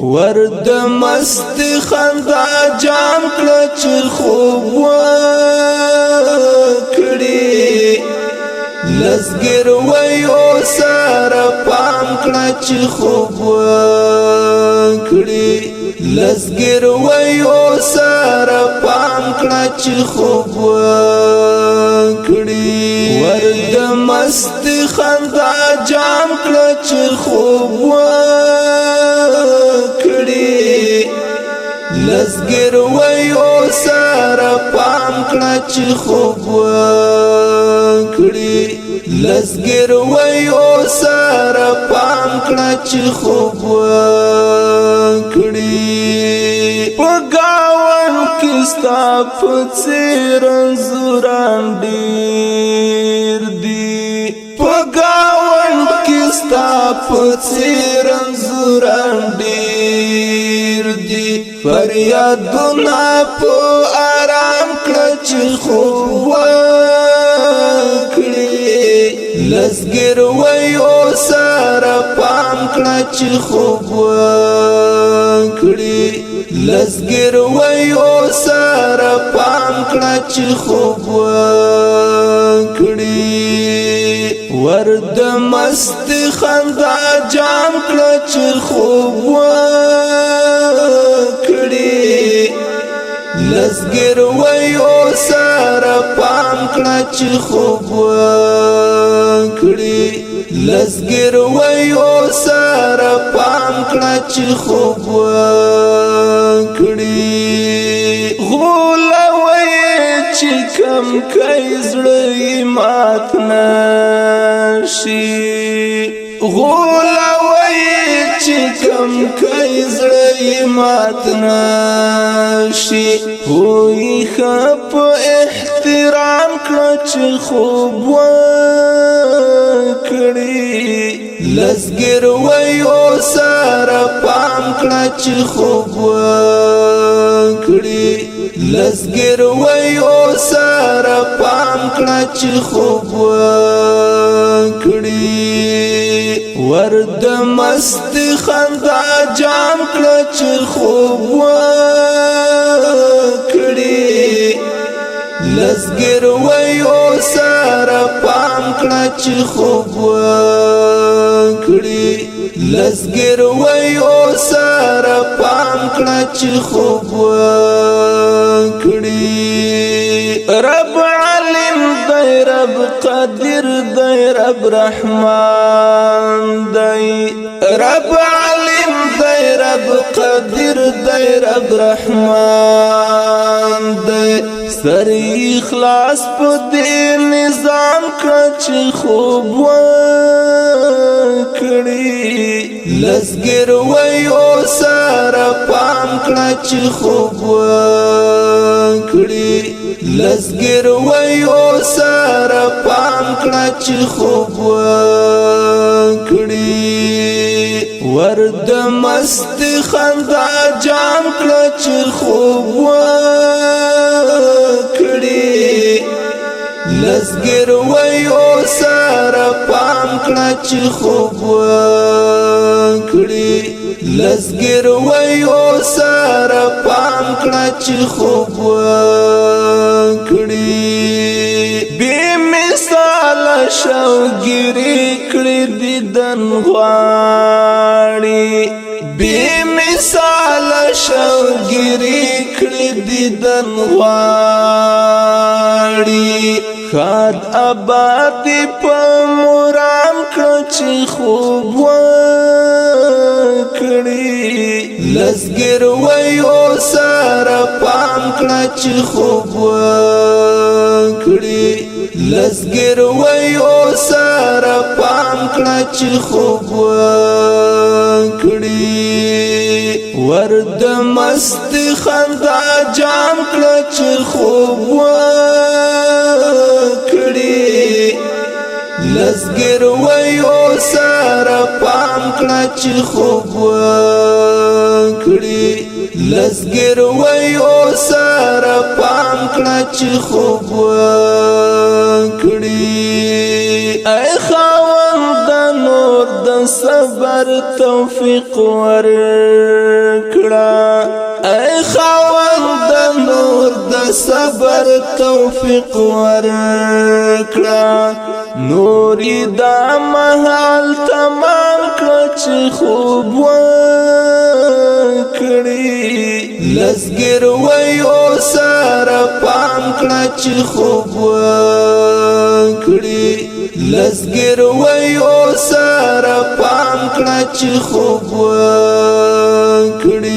ورد مست خندا جام کړه چې خوب وکړي لزګر وایو سره پام کړه چې خوب وکړي لزګر وایو سره پام کړه چې خوب وکړي ورد مست خندا جام کړه چې خوب لزګر وایو سره پام کړه چې خوب وکړي لزګر وایو سره پام کړه چې خوب وکړي په گاون کې ستا په څېر انځوران ډېر دي په گاون کې ستا په څېر انځوران ډېر دي فریادونه په آرام کړه چې خوب وکړي لزګر وایو سره پام کړه چې خوب وکړي لزګر وایو سره پام کړه چې خوب وکړي ورد مست خندا جام کړه چې خوب لزګر وایو سره پام کړه چې خوب وکړي لزګر وایو سره پام کړه چې خوب وکړي غولوي چې کم کوي زړه مات نشي غولوي چې کم کوي زړه مات نشي وای خپ احترام کړه چې خوب وکړي لزګر وایو سره پام کړه چې خوب وکړي لزګر وایو سره پام کړه چې خوب وکړي ورد مست خندا جام کړه چې خوب وکړي لزګر وایو سره پام کړه چې خوب وکړي لزګر وایو سره پام کړه چې خوب وکړي رب علم دی رب قدیر دی رب رحمان دی رب علم دی رب قدیر دی رب رحمان دی سر اخلاص په دې نظام کړه چې خوب وکړي لزګر وایو سره پام کړه چې خوب وکړي لزګر وایو سره پام کړه چې خوب وکړي ورد مست خندا جام کړه چې خوب وکړي لزګر وایو سره پام کړه چې خوب وکړي لزګر وایو سره پام کړه چې خوب وکړي بے مثال شوګری کړي دیدن غواړي بے مثال شوګری کړي دیدن غواړي خاد آباد په مرام کړه چې خوب وکړي لزګر وایو سره پام کړه چې خوب وکړي لزګر وایو سره پام کړه چې خوب وکړي ورد مست خندا جام کړه چې خوب وکړي لزګر وایو سره پام کړه چې خوب وکړي لزګر وایو سره پام کړه چې خوب وکړي ای خاوند نور د صبر توفیق ورکړه اے خاوند نور د صبر توفیق ورکړه نوري دا مهال تمام کړه چې خوب وکړي لزګر ویو سره پام کړه چې خوب وکړي لزګر ویو سره پام کړه چې خوب وکړي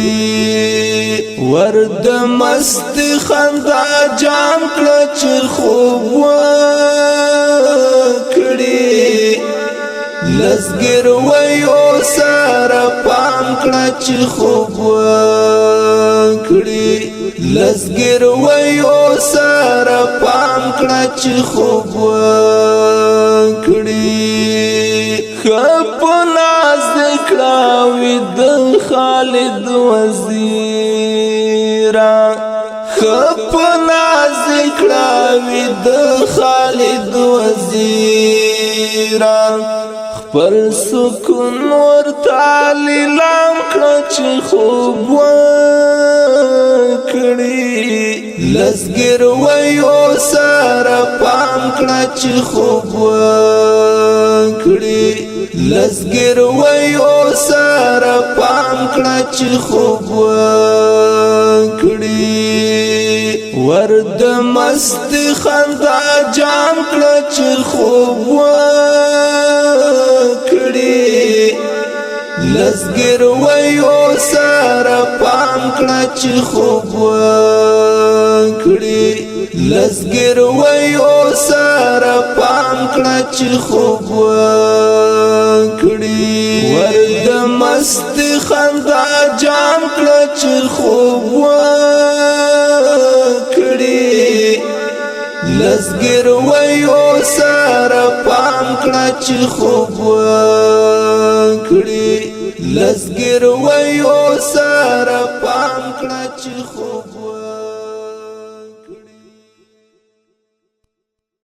ورد مست خندا جام کړه چې خوب وکړي لزګر ویو سره پام کړه چې خوب وکړي لزګر ویو سره پام کړه چې خوب وکړي خپ ناز کړه وید خالد وزیرا خپ ناز کړه وید خالد وزیرا خپل سکون ورته لیلام کړه چې خوب وکړي لزګر ویو سره پام کړه چې خوب وکړي لزګر ویو سره پام کړه چې خوب وکړي ورد مست خندا جام کړه چې خوب وکړي لزګر ویو سره پام کړه چې خوب وکړي لزګر ویو سره پام کړه چې خوب وکړي ورد مست خندا جام کړه چې خوب وکړي لزګر ویو سره پام کړه چې خوب وکړي لزګر ویو سره پام کړه چې خوب